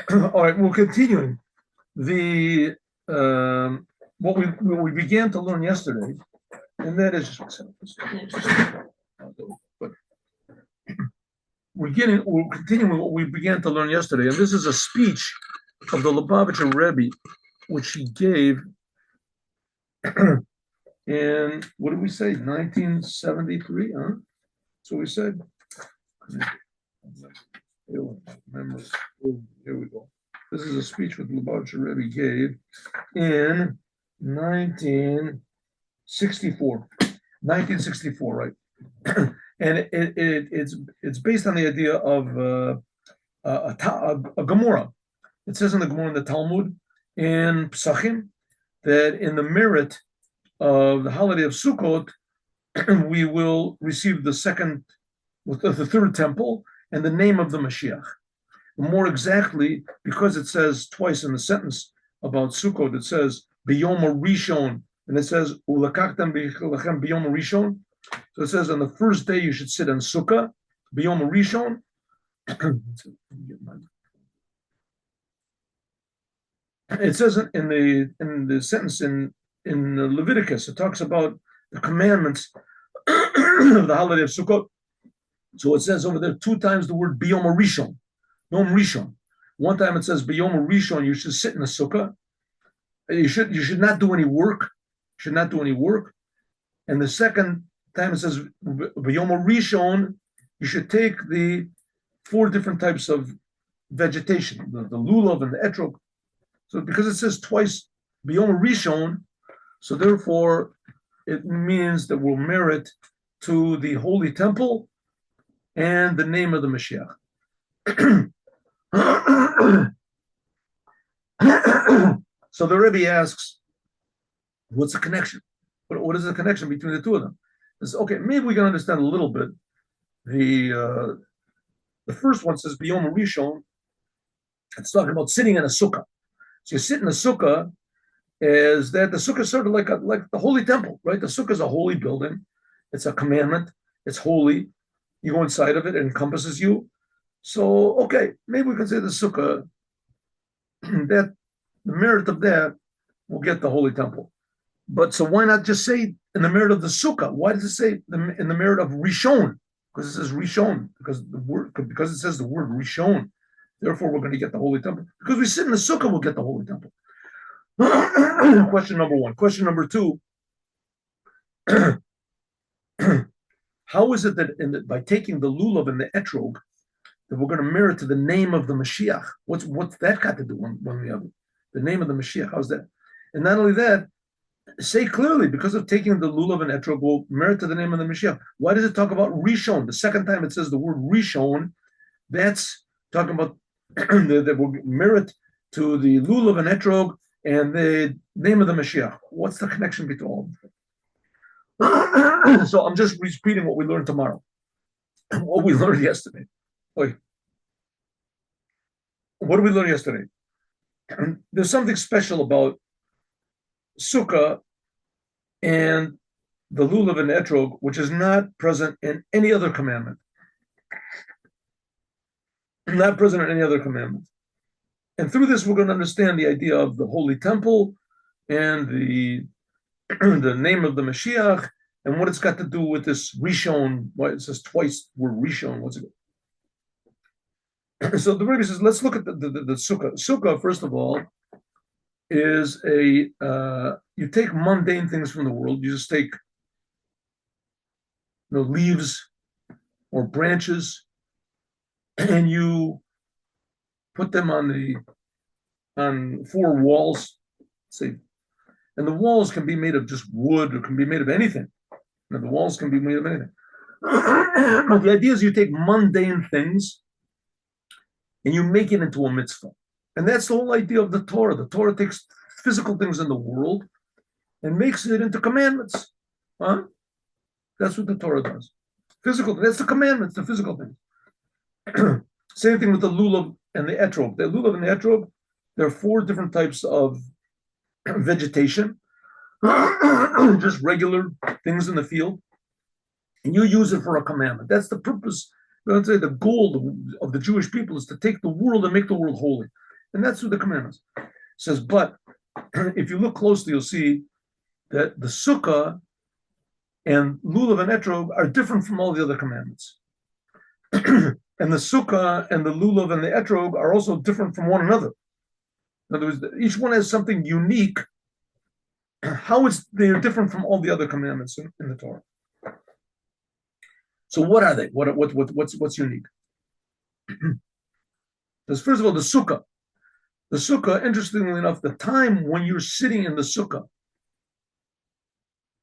All right, we're continuing the what we began to learn yesterday, and that is but we're continuing what we began to learn yesterday, and this is a speech of the Lubavitcher Rebbe, which he gave in what did we say, 1973? Huh? That's what we said. Here we go. This is a speech that Lubavitcher Rebbe gave in 1964. 1964, right? And it's based on the idea of a Gemara. It says in the Gemara in the Talmud in Psachim that in the merit of the holiday of Sukkot, we will receive the third temple and the name of the Mashiach. More exactly, because it says twice in the sentence about Sukkot, it says B'yom Rishon, and it says Ulakachtem b'yom Rishon. So it says on the first day you should sit in Succa, B'yom Rishon. It says in the sentence in Leviticus, it talks about the commandments of the holiday of Sukkot. So it says over there 2 times the word B'yom Rishon. Yom Rishon. One time it says B'yom Rishon, you should sit in the sukkah. You should not do any work. Should not do any work. And the second time it says B'yom Rishon, you should take the 4 different types of vegetation, the Lulov and the etrog. So because it says twice B'yom Rishon, so therefore it means that we'll merit to the holy temple and the name of the Mashiach. So the Rebbe asks, what's the connection? What is the connection between the two of them? It's, okay, maybe we can understand a little bit. The first one says B'yom Rishon. It's talking about sitting in a sukkah. So you sit in a sukkah, is that the sukkah is sort of like the holy temple, right? The sukkah is a holy building. It's a commandment. It's holy. You go inside of it, it encompasses you. So, okay, maybe we can say the sukkah, that the merit of that will get the holy temple. But so why not just say in the merit of the sukkah? Why does it say in the merit of Rishon? Because it says Rishon, because it says the word Rishon. Therefore, we're going to get the holy temple. Because we sit in the sukkah, we'll get the holy temple. Question number 1. Question number 2. How is it that by taking the lulav and the etrog, that we're going to merit to the name of the Mashiach? What's that got to do one the other? The name of the Mashiach, how's that? And not only that, say clearly, because of taking the lulav and etrog, we'll merit to the name of the Mashiach. Why does it talk about Rishon? The second time it says the word Rishon, that's talking about that we'll merit to the lulav and etrog and the name of the Mashiach. What's the connection between all of them? So I'm just repeating what we learned tomorrow, what we learned yesterday. Wait. What did we learn yesterday? There's something special about Sukkah and the lulav and etrog, which is not present in any other commandment. Not present in any other commandment. And through this, we're going to understand the idea of the holy temple and the name of the Mashiach and what it's got to do with this Rishon. Why it says twice the word Rishon. What's it? So the Rebbe says, let's look at the Sukkah. Sukkah, first of all, is you take mundane things from the world. You just take leaves or branches, and you put them on 4 walls, say, and the walls can be made of just wood or can be made of anything. The walls can be made of anything. But the idea is you take mundane things and you make it into a mitzvah. And that's the whole idea of the Torah. The Torah takes physical things in the world and makes it into commandments. Huh? That's what the Torah does. Physical, that's the commandments, the physical things. Same thing with the lulav and the etrog. The lulav and the etrog, there are 4 different types of vegetation, just regular things in the field, and you use it for a commandment. That's the purpose. Let's say the goal of the Jewish people is to take the world and make the world holy. And that's what the commandments. It says, but if you look closely, you'll see that the Succa and Lulav and Etrog are different from all the other commandments. And the Succa and the Lulav and the Etrog are also different from one another. In other words, each one has something unique. They're different from all the other commandments in the Torah. So what are they? What's unique? Because first of all, the Succa. The Succa, interestingly enough, the time when you're sitting in the Succa,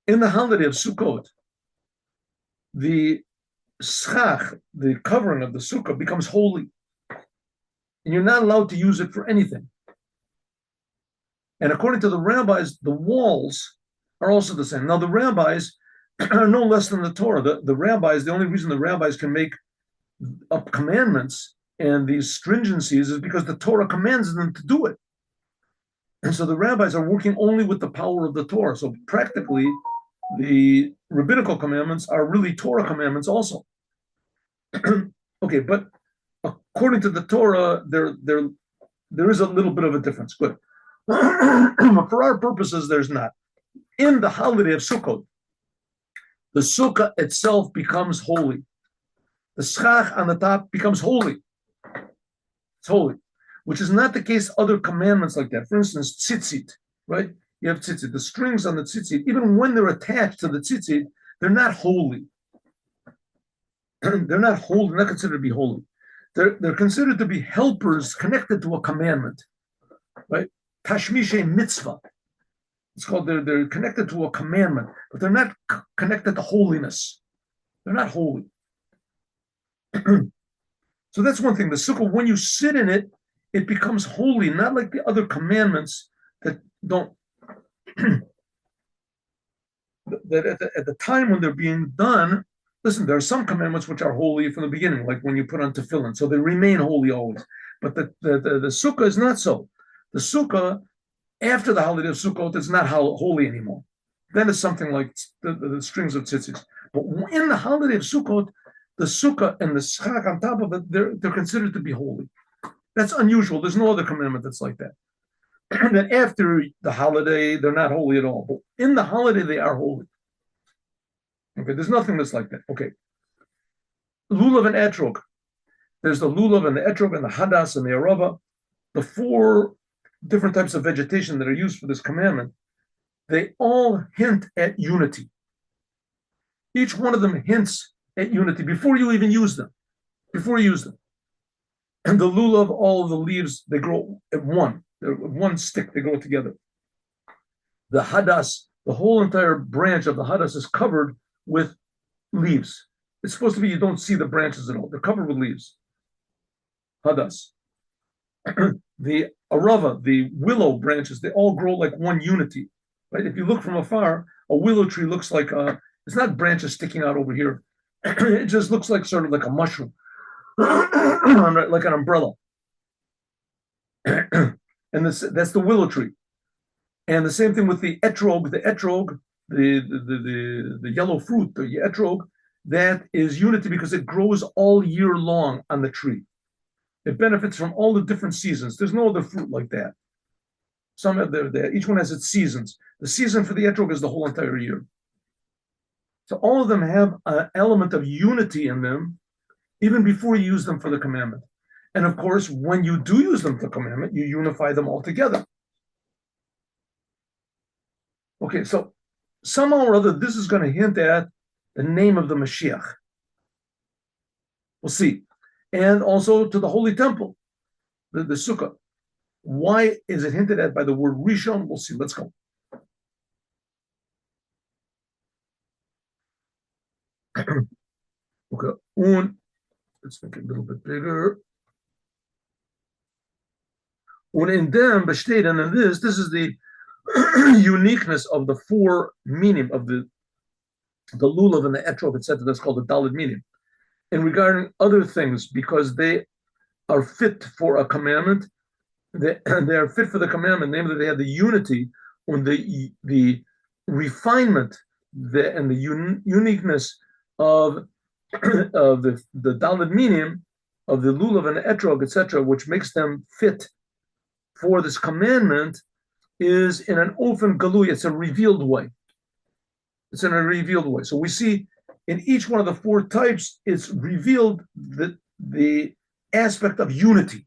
in the holiday of Sukkot, the schach, the covering of the Sukkah, becomes holy. And you're not allowed to use it for anything. And according to the rabbis, the walls are also the same. Now, the rabbis are no less than the Torah. The rabbis, the only reason the rabbis can make up commandments and these stringencies is because the Torah commands them to do it. And so the rabbis are working only with the power of the Torah. So practically, the rabbinical commandments are really Torah commandments also. Okay, but according to the Torah, there is a little bit of a difference. Good. For our purposes, there's not. In the holiday of Sukkot, the Sukkah itself becomes holy. The schach on the top becomes holy. It's holy, which is not the case other commandments like that. For instance, tzitzit, right? You have tzitzit. The strings on the tzitzit, even when they're attached to the tzitzit, they're not holy. They're not holy. They're not considered to be holy. They're considered to be helpers connected to a commandment, right? Tashmishe mitzvah. It's called, they're connected to a commandment, but they're not connected to holiness. They're not holy. So that's one thing. The sukkah, when you sit in it, it becomes holy, not like the other commandments that don't, that at the time when they're being done, listen, there are some commandments which are holy from the beginning, like when you put on tefillin, so they remain holy always. But the sukkah is not so. The sukkah, after the holiday of Sukkot, it's not holy anymore. Then it's something like the strings of tzitzis. But in the holiday of Sukkot, the sukkah and the schach on top of it, they're considered to be holy. That's unusual. There's no other commandment that's like that. And then after the holiday, they're not holy at all. But in the holiday, they are holy. Okay, there's nothing that's like that. Okay. Lulav and etrog. There's the lulav and the etrog and the hadas and the arava. The four different types of vegetation that are used for this commandment, they all hint at unity. Each one of them hints at unity before you even use them. Before you use them. And the lulav, all of the leaves, they grow at one stick, they grow together. The hadas, the whole entire branch of the hadas is covered with leaves. It's supposed to be you don't see the branches at all. They're covered with leaves. Hadas. The arava, the willow branches, they all grow like one unity. Right? If you look from afar, a willow tree looks like it's not branches sticking out over here. It just looks like sort of like a mushroom, like an umbrella. And that's the willow tree. And the same thing with the etrog. The etrog, the yellow fruit, the etrog, that is unity because it grows all year long on the tree. It benefits from all the different seasons. There's no other fruit like that. Some of each one has its seasons. The season for the etrog is the whole entire year. So all of them have an element of unity in them, even before you use them for the commandment. And of course, when you do use them for the commandment, you unify them all together. Okay, so somehow or other, this is going to hint at the name of the Mashiach. We'll see. And also to the Holy Temple, the Sukkah. Why is it hinted at by the word Rishon? We'll see. Let's go. Okay. Let's make it a little bit bigger. In them, and in this is the uniqueness of the four meaning of the lulav and the etrog, etc. That's called the daled meaning. And regarding other things, because they are fit for a commandment, they are fit for the commandment, namely they have the unity on the refinement and the uniqueness of the daled meaning of the lulav and the etrog, etc., which makes them fit for this commandment is in an ofen galui. It's a revealed way. It's in a revealed way. So we see in each one of the four types, it's revealed the aspect of unity.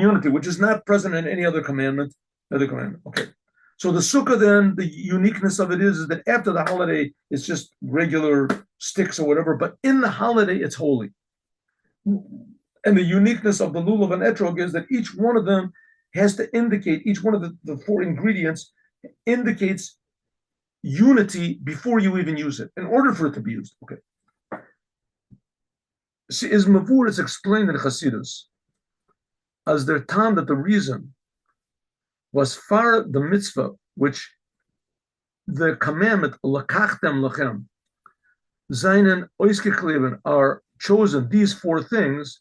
Unity, which is not present in any other commandment. Okay. So the sukkah, then, the uniqueness of it is that after the holiday, it's just regular sticks or whatever, but in the holiday, it's holy. And the uniqueness of the lulav and etrog is that each one of them has to indicate, each one of the four ingredients indicates unity before you even use it, in order for it to be used. Okay. See, is mavur is explained in Chassidus as their time that the reason was far the mitzvah, which the commandment lakachtem lachem seinen oiskekleven are chosen. These four things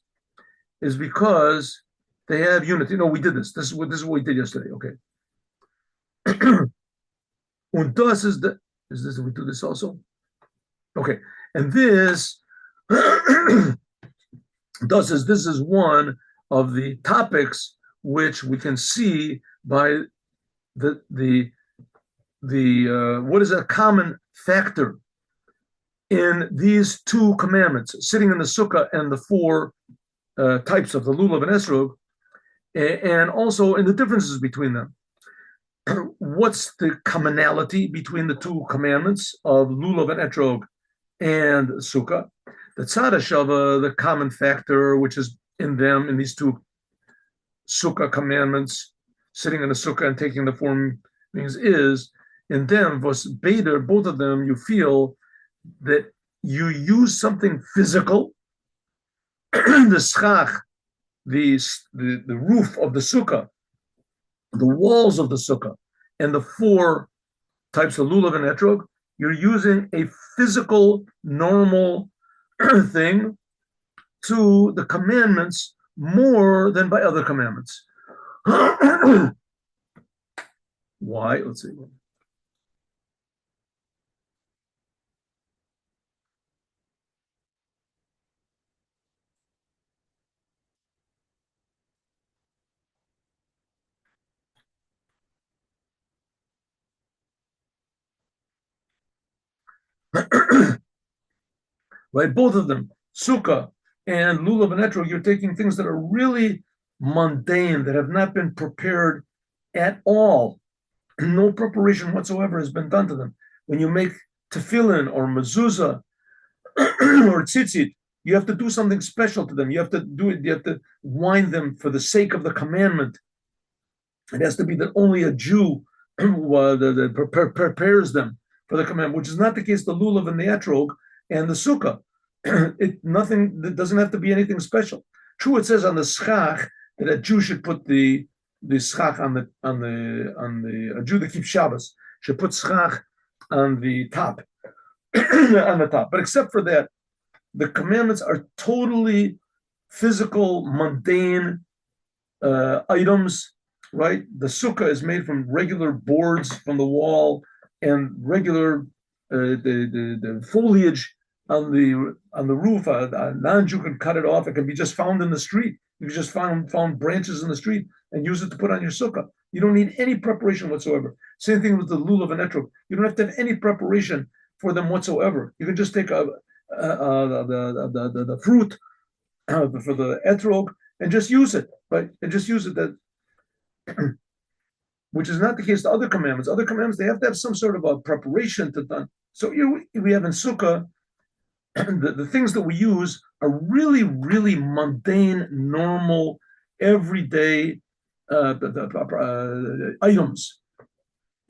is because they have unity. No, we did this. This is what we did yesterday. Okay. Und das is this we do this also? Okay, and this this is one of the topics which we can see by the what is a common factor in these two commandments, sitting in the sukkah and the four types of the lulav and esrog, and also in the differences between them. What's the commonality between the two commandments of lulav and etrog and sukkah? The tzara shava, the common factor which is in them, in these two sukkah commandments, sitting in the sukkah and taking the four means, is in them was beder, both of them, you feel that you use something physical, the schach, the roof of the sukkah, the walls of the sukkah, and the four types of lulav and etrog, you're using a physical, normal thing to the commandments more than by other commandments. Why? Let's see. Right, both of them, sukkah and lulav and etrog, you're taking things that are really mundane, that have not been prepared at all. No preparation whatsoever has been done to them. When you make tefillin or mezuzah or tzitzit, you have to do something special to them. You have to do it. You have to wind them for the sake of the commandment. It has to be that only a Jew prepares them for the commandment, which is not the case. The lulav and the etrog and the sukkah, it doesn't have to be anything special. True, it says on the schach that a Jew should put the schach on the a Jew that keeps Shabbos should put schach on the top, on the top. But except for that, the commandments are totally physical, mundane items. Right? The sukkah is made from regular boards from the wall and regular the foliage on the roof. A non-Jew can cut it off. It can be just found in the street. You just found branches in the street and use it to put on your sukkah. You don't need any preparation whatsoever. Same thing with the lulav and etrog. You don't have to have any preparation for them whatsoever. You can just take the fruit for the etrog and just use it, right? And just use it. That which is not the case to other commandments. Other commandments, they have to have some sort of a preparation to done. So we have in sukkah, the things that we use are really, really mundane, normal, everyday items.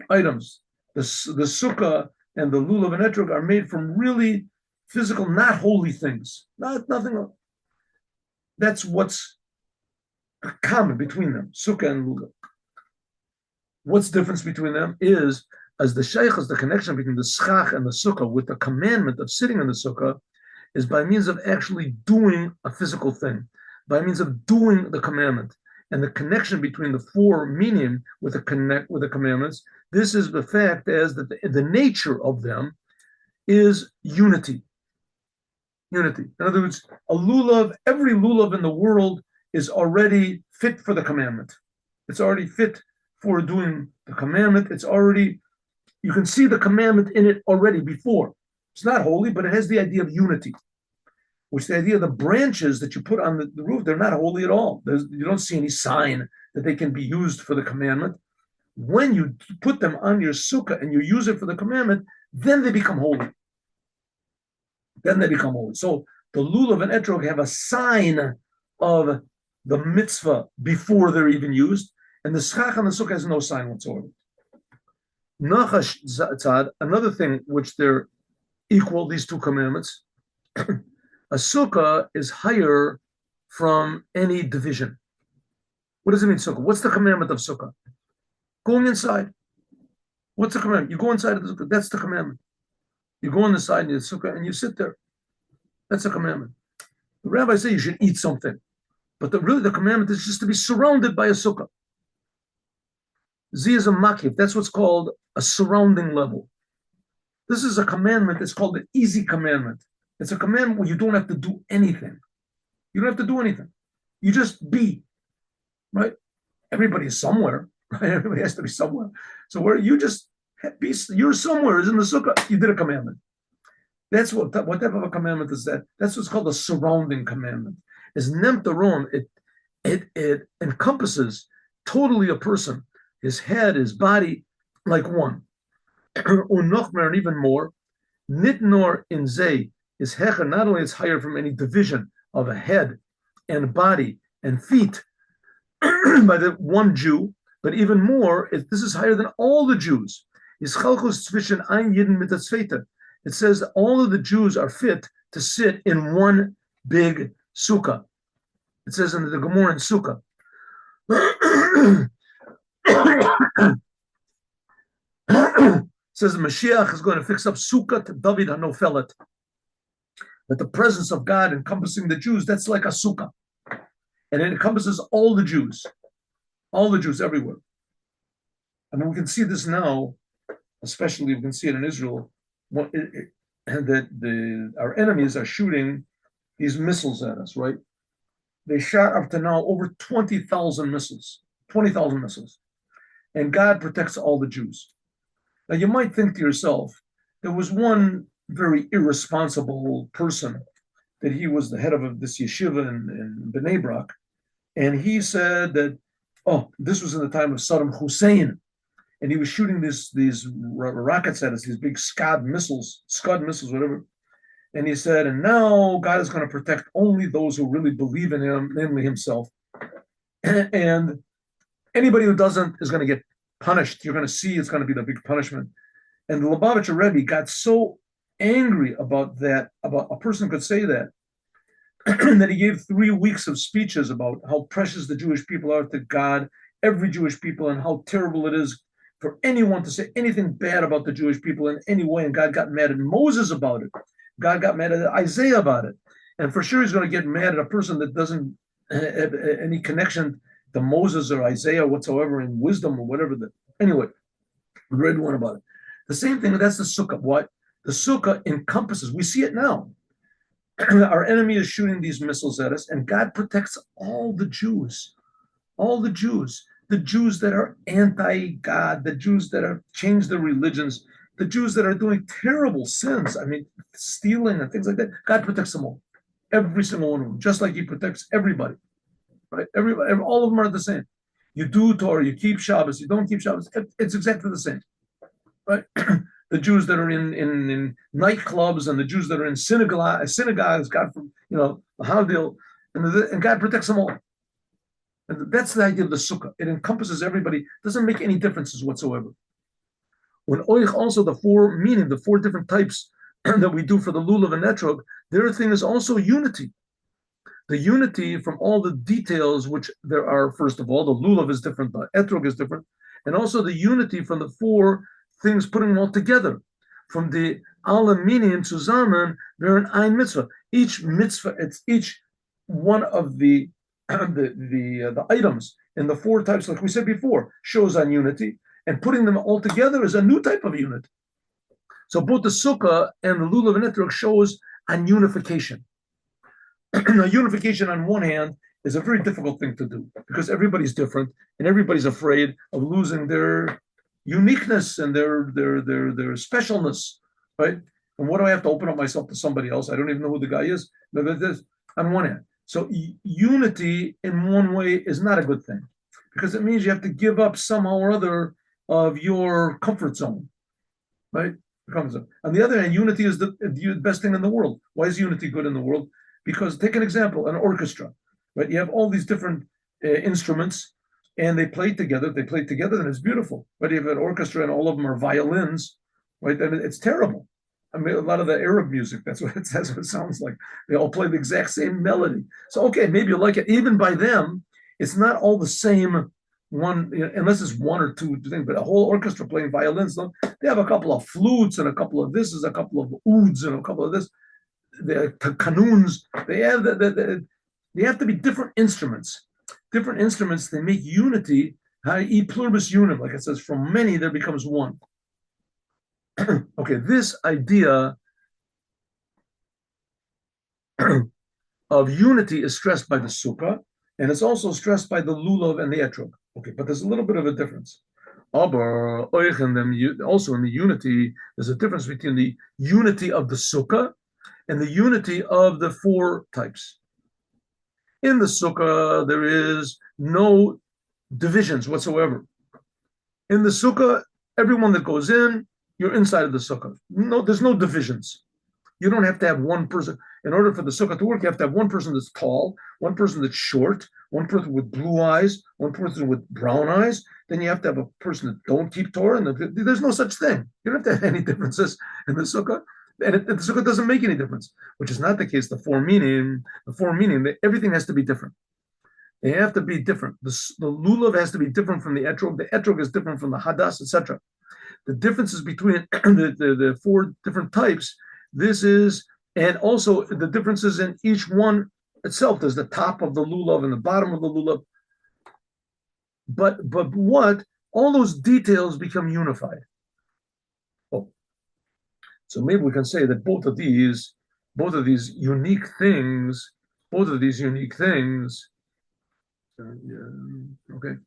The sukkah and the lulav and etrog are made from really physical, not holy things. Nothing. That's what's common between them, sukkah and lulav. What's the difference between them is, as the shaykhs, the connection between the schach and the sukkah with the commandment of sitting in the sukkah is by means of actually doing a physical thing, by means of doing the commandment. And the connection between the four meaning with the commandments, this is the fact as that the nature of them is unity. Unity. In other words, every lulav in the world is already fit for the commandment. It's already fit for doing the commandment. It's already, you can see the commandment in it already before. It's not holy, but it has the idea of unity, which the idea of the branches that you put on the roof, they're not holy at all. You don't see any sign that they can be used for the commandment. When you put them on your sukkah and you use it for the commandment, then they become holy. Then they become holy. So the lulav and etrog have a sign of the mitzvah before they're even used, and the schach on the sukkah has no sign whatsoever. Nachash tzad, another thing which they're equal, these two commandments, a sukkah is higher from any division. What does it mean, sukkah? What's the commandment of sukkah? Going inside. What's the commandment? You go inside of the sukkah. That's the commandment. You go on the side of the sukkah and you sit there. That's the commandment. The rabbis say you should eat something, but really the commandment is just to be surrounded by a sukkah. Z is a makif. That's what's called a surrounding level. This is a commandment. It's called an easy commandment. It's a commandment where you don't have to do anything. You don't have to do anything. You just be, right? Everybody is somewhere, right? Everybody has to be somewhere. So where you just be, you're somewhere is in the sukkah. You did a commandment. That's what type of a commandment is that? That's what's called a surrounding commandment. Is nemtaron. It encompasses totally a person, his head, his body, like one. Unochmer, and even more. Nitnor in zay is hecher. Not only is higher from any division of a head and body and feet by the one Jew, but even more, this is higher than all the Jews. Is chalchus zwischen ein Yidden mit der zweite. It says that all of the Jews are fit to sit in one big sukkah. It says in the Gemara in Succa. It says the Mashiach is going to fix up Succa to David HaNofelet. That the presence of God encompassing the Jews, that's like a sukkah. And it encompasses all the Jews everywhere. I mean, we can see this now, especially we can see it in Israel, that our enemies are shooting these missiles at us, right? They shot up to now over 20,000 missiles, 20,000 missiles. And God protects all the Jews. Now, you might think to yourself, there was one very irresponsible person that he was the head of this yeshiva in Bnei Brak, and he said that, this was in the time of Saddam Hussein, and he was shooting these rockets at us, these big Scud missiles, whatever. And he said, and now God is going to protect only those who really believe in him, namely himself. And anybody who doesn't is going to get punished. You're going to see it's going to be the big punishment. And the Lubavitcher Rebbe got so angry about that, about a person could say that, that he gave 3 weeks of speeches about how precious the Jewish people are to God, every Jewish people, and how terrible it is for anyone to say anything bad about the Jewish people in any way. And God got mad at Moses about it. God got mad at Isaiah about it. And for sure he's going to get mad at a person that doesn't have any connection to Moses or Isaiah whatsoever in wisdom or whatever. Anyway, we read one about it. The same thing, that's the sukkah. What? The sukkah encompasses, we see it now. Our enemy is shooting these missiles at us, and God protects all the Jews. All the Jews that are anti-God, the Jews that have changed their religions, the Jews that are doing terrible sins, I mean, stealing and things like that. God protects them all. Every single one of them, just like he protects everybody. Right? Everybody, all of them are the same. You do Torah, you keep Shabbos, you don't keep Shabbos. It's exactly the same. Right? The Jews that are in nightclubs and the Jews that are in synagogues, God, the Havdil, and God protects them all. And that's the idea of the sukkah. It encompasses everybody. Doesn't make any differences whatsoever. When oich also the four different types that we do for the lulav and etrog, their thing is also unity. The unity from all the details which there are. First of all, the lulav is different, the etrog is different, and also the unity from the 4 things, putting them all together. From the alle minim zusammen, they're an ein mitzvah. Each mitzvah, it's each one of the items in the 4 types, like we said before, shows on unity, and putting them all together is a new type of unit. So both the sukkah and the lulav and etrog shows on unification. Now, unification on one hand is a very difficult thing to do because everybody's different and everybody's afraid of losing their uniqueness and their specialness, right? And what do I have to open up myself to somebody else? I don't even know who the guy is. On one hand. So unity in one way is not a good thing because it means you have to give up somehow or other of your comfort zone, right? On the other hand, unity is the best thing in the world. Why is unity good in the world? Because take an example, an orchestra, right? You have all these different instruments and they play together. They play together and it's beautiful. But you have an orchestra and all of them are violins, right? Then it's terrible. I mean, a lot of the Arab music, that's what it sounds like. They all play the exact same melody. So, okay, maybe you like it. Even by them, it's not all the same one, unless it's one or two things, but a whole orchestra playing violins, they have a couple of flutes and a couple of this, is a couple of ouds and a couple of this, the canoons. They have to be different instruments. Different instruments, they make unity, e pluribus unum, like it says, from many there becomes one. Okay, this idea of unity is stressed by the Succa, and it's also stressed by the Lulov and the Etrog. Okay, but there's a little bit of a difference. Also in the unity, there's a difference between the unity of the Succa and the unity of the four types. In the Succa, there is no divisions whatsoever. In the Succa, everyone that goes in, you're inside of the Succa. No, there's no divisions. You don't have to have one person. In order for the Sukkah to work, you have to have one person that's tall, one person that's short, one person with blue eyes, one person with brown eyes. Then you have to have a person that don't keep Torah. And there's no such thing. You don't have to have any differences in the Sukkah. And the Sukkah doesn't make any difference, which is not the case. The four meaning, everything has to be different. They have to be different. The Lulav has to be different from the Etrog. The Etrog is different from the Hadas, etc. The differences between the four different types, and also the differences in each one itself. There's the top of the Lulav and the bottom of the Lulav. But what? All those details become unified. Oh. So maybe we can say that both of these unique things, okay,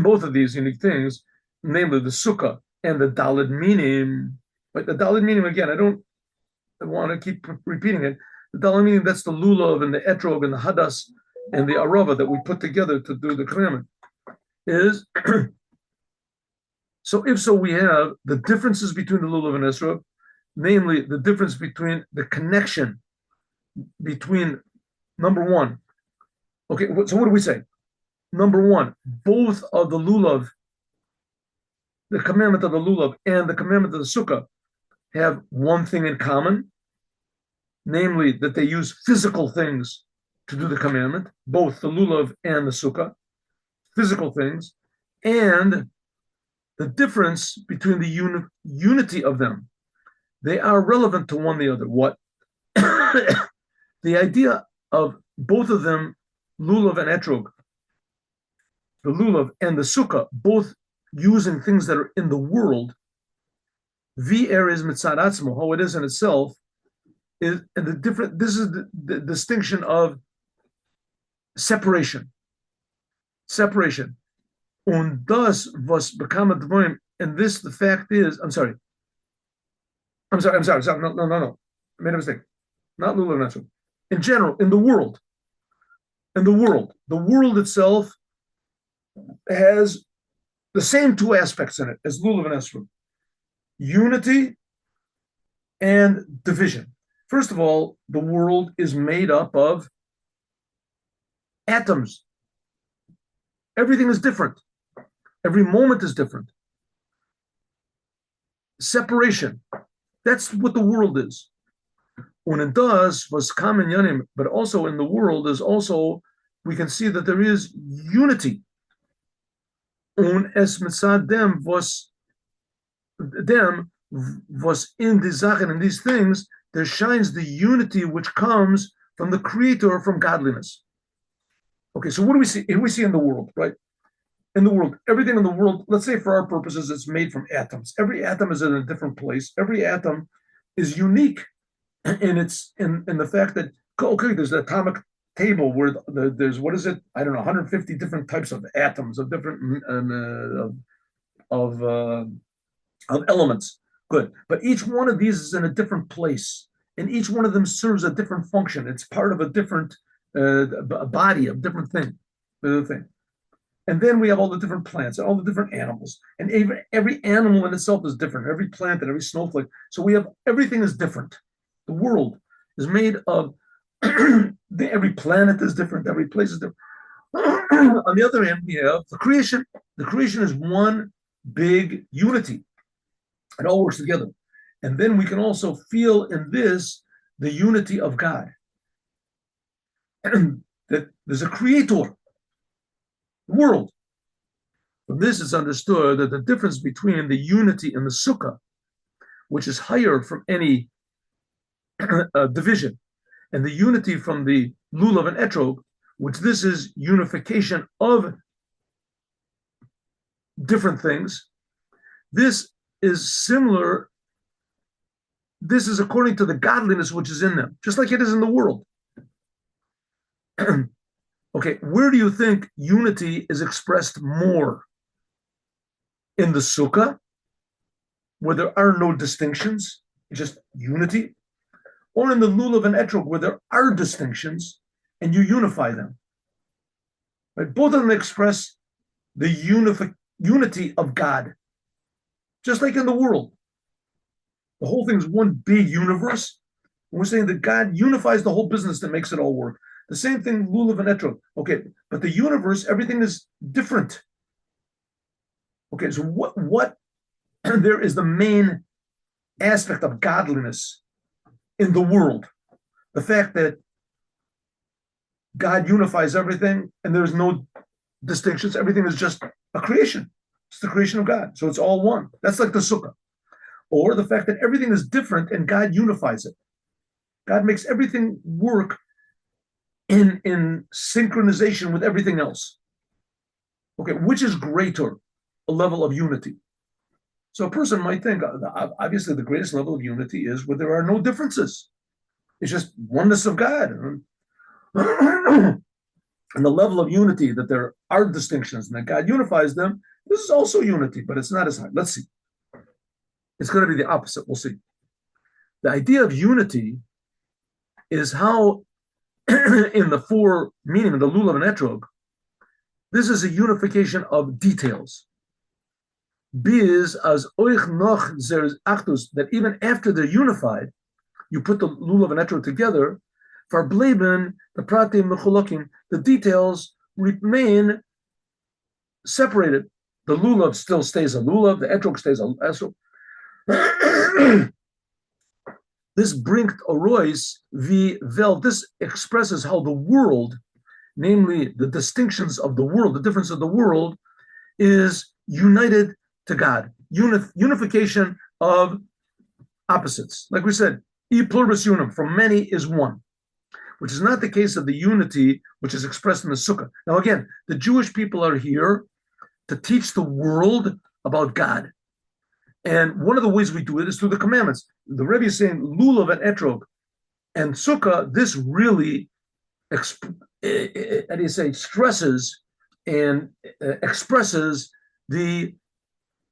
both of these unique things, namely the Sukkah and the Daled Minim. But the Daled Minim, again, I want to keep repeating it. The Daled Minim, that's the Lulav and the Etrog and the Hadas and the Arava that we put together to do the commandment. Is so if so, we have the differences between the Lulav and Etrog, namely the difference between the connection between number one. Okay, so what do we say? Number one, both of the Lulav, the commandment of the Lulav and the commandment of the Sukkah have one thing in common, namely that they use physical things to do the commandment, both the Lulav and the Sukkah, physical things, and the difference between the unity of them. They are relevant to one the other. What? The idea of both of them, Lulav and Etrog, the Lulav and the Sukkah, both using things that are in the world, VR is mitzad atzmo, how it is in itself, is and the different. This is the distinction of separation. Und das was become a dvorim, and this the fact is. I'm sorry. No. I made a mistake. Not Lulav and Etrog. In general, in the world, the world itself has the same two aspects in it as Lulav and Etrog: unity and division. First of all, the world is made up of atoms. Everything is different. Every moment is different. Separation. That's what the world is. When it does, was common yanim, but also in the world is also, we can see that there is unity. Un es mitzad dem was in the Zachen, in these things, there shines the unity which comes from the Creator, from godliness. Okay, so what do we see? We see in the world, right? In the world, everything in the world, let's say for our purposes, it's made from atoms. Every atom is in a different place. Every atom is unique in the fact that, okay, there's the atomic table where there's, what is it? I don't know, 150 different types of atoms of different of uh, of elements. Good, but each one of these is in a different place, and each one of them serves a different function. It's part of a different body of different thing. The thing. And then we have all the different plants and all the different animals. And every animal in itself is different, every plant and every snowflake. So we have everything is different. The world is made of every planet is different, every place is different. On the other hand, we have the creation. The creation is one big unity. It all works together. And then we can also feel in this the unity of God. That there's a creator, the world. From this, it's understood that the difference between the unity in the Succa, which is higher from any division, and the unity from the Lulov and Etrog, which this is unification of different things, this is similar. This is according to the godliness which is in them, just like it is in the world. Okay, where do you think unity is expressed more? In the Sukkah, where there are no distinctions, just unity, or in the Lulav and Etrog, where there are distinctions and you unify them. Right? Both of them express the unity of God, just like in the world. The whole thing is one big universe. And we're saying that God unifies the whole business that makes it all work. The same thing, Lulav and Etrog. Okay, but the universe, everything is different. Okay, so what there is the main aspect of godliness in the world. The fact that God unifies everything and there's no distinctions. Everything is just a creation. It's the creation of God. So it's all one. That's like the Sukkah. Or the fact that everything is different and God unifies it. God makes everything work in synchronization with everything else. Okay, which is greater, a level of unity? So a person might think, obviously, the greatest level of unity is where there are no differences. It's just oneness of God. And the level of unity that there are distinctions and that God unifies them, this is also unity, but it's not as high. Let's see. It's going to be the opposite. We'll see. The idea of unity is how, in the four meaning of the Lulav and Etrog, this is a unification of details. Biz as oich noch zer achtus, that even after they're unified, you put the Lulav and Etrog together, for bleiben, the pratim mechulakim, the details remain separated. The Lulav still stays a Lulav, the Etrog stays a Etrog. This bringt orois vi vel. This expresses how the world, namely the distinctions of the world, the difference of the world, is united to God. Unification of opposites. Like we said, e pluribus unum, from many is one, which is not the case of the unity which is expressed in the Sukkah. Now again, the Jewish people are here to teach the world about God. And one of the ways we do it is through the commandments. The Rebbe is saying Lulav and Etrog and Sukkah, this really stresses and expresses the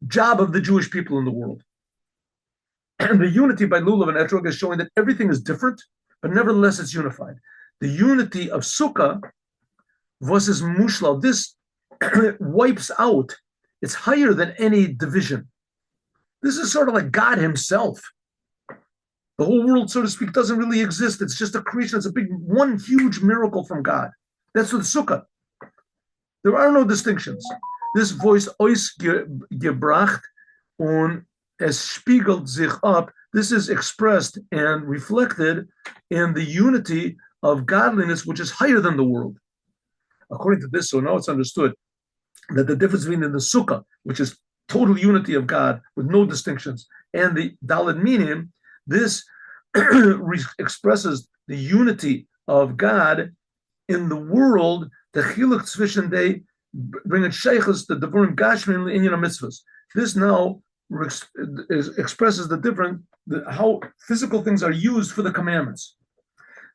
job of the Jewish people in the world. And the unity by Lulav and Etrog is showing that everything is different, but nevertheless it's unified. The unity of Sukkah versus Mushlav, this wipes out, it's higher than any division. This is sort of like God himself. The whole world, so to speak, doesn't really exist. It's just a creation. It's a big, one huge miracle from God. That's with Sukkah. There are no distinctions. This voice, ois gebracht, und es spiegelt sich ab. This is expressed and reflected in the unity of godliness, which is higher than the world. According to this, so now it's understood that the difference between the Sukkah, which is total unity of God with no distinctions, and the Daled Minim, this expresses the unity of God in the world. The chiluk zwischen they bring it sheiches the devurim gashmin inyan mitzvahs. This now expresses the different how physical things are used for the commandments.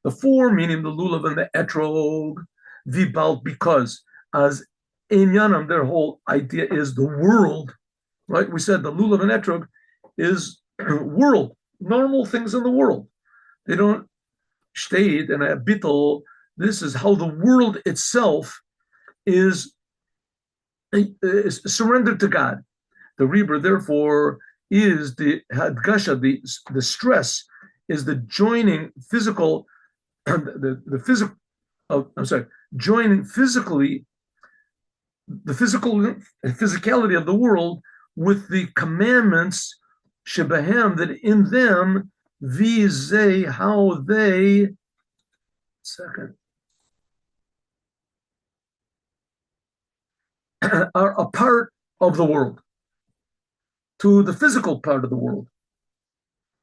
The four, meaning the lulav and the etrog, vibalt, because as inyanam, their whole idea is the world, right? We said the lulav and etrog is world, normal things in the world. They don't state and a bittel. This is how the world itself is surrendered to God. The Rebbe, therefore, is the hadgasha, the stress, is the joining physical, the physical. I'm sorry, joining physically the physicality of the world with the commandments shebahem, that in them vizay, how they are a part of the world, to the physical part of the world.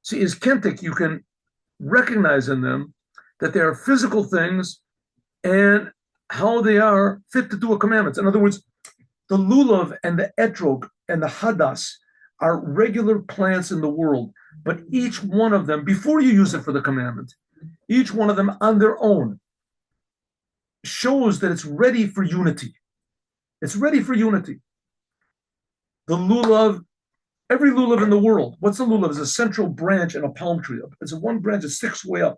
See, is kentik, you can recognize in them that they are physical things and how they are fit to do a commandment. In other words, the lulav and the etrog and the hadas are regular plants in the world, but each one of them, before you use it for the commandment, each one of them on their own shows that it's ready for unity. It's ready for unity. The lulav, every lulav in the world, what's the lulav? It's a central branch in a palm tree. It's a one branch that sticks way up.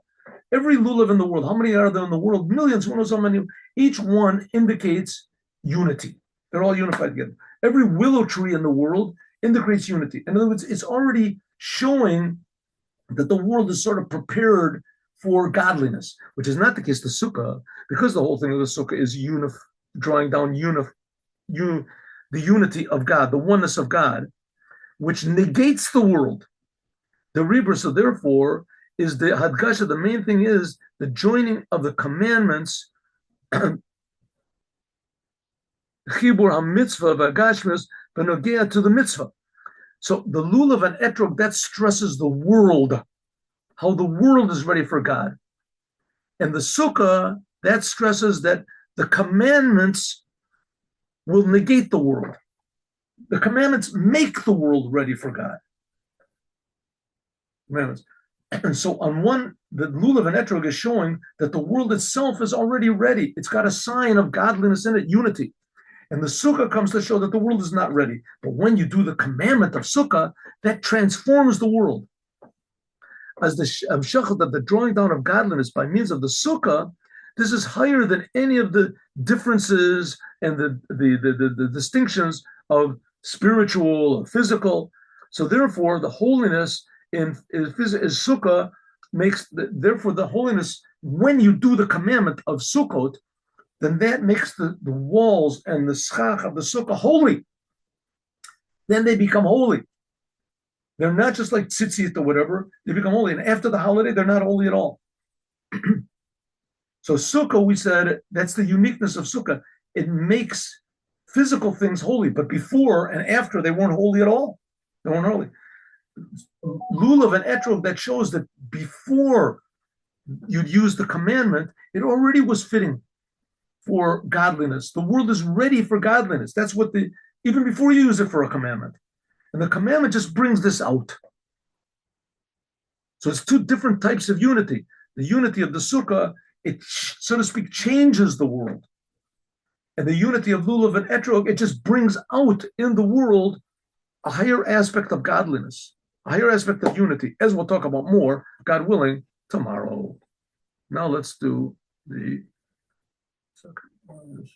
Every lulav in the world, how many are there in the world? Millions, who knows how many? Each one indicates unity. They're all unified together. Every willow tree in the world indicates unity. In other words, it's already showing that the world is sort of prepared for godliness, which is not the case. The Succa, because the whole thing of the Succa is drawing down the unity of God, the oneness of God, which negates the world. The Rebbe, so therefore, is the Hadgasha, the main thing is the joining of the commandments, Chibur HaMitzvah v'Agashmis b'nogea to the mitzvah. So the lulav and etrog, that stresses the world, how the world is ready for God. And the Sukkah, that stresses that the commandments will negate the world. The commandments make the world ready for God. Commandments. And so on one, the lulav and etrog is showing that the world itself is already ready. It's got a sign of godliness in it, unity. And the Sukkah comes to show that the world is not ready. But when you do the commandment of Sukkah, that transforms the world. As the Shachat, of the drawing down of godliness by means of the Sukkah, this is higher than any of the differences and the distinctions of spiritual or physical. So therefore, the holiness is Sukkah makes, therefore the holiness, when you do the commandment of Sukkot, then that makes the walls and the schach of the Sukkah holy. Then they become holy. They're not just like tzitzit or whatever, they become holy. And after the holiday, they're not holy at all. So Sukkah, we said, that's the uniqueness of Sukkah. It makes physical things holy, but before and after, they weren't holy at all. They weren't holy. Lulav and etrog, that shows that before you'd use the commandment, it already was fitting for godliness. The world is ready for godliness. That's what even before you use it for a commandment. And the commandment just brings this out. So it's two different types of unity. The unity of the Sukkah, it, so to speak, changes the world. And the unity of Lulav and etrog, it just brings out in the world a higher aspect of godliness, a higher aspect of unity, as we'll talk about more, God willing, tomorrow. Now let's do the second one.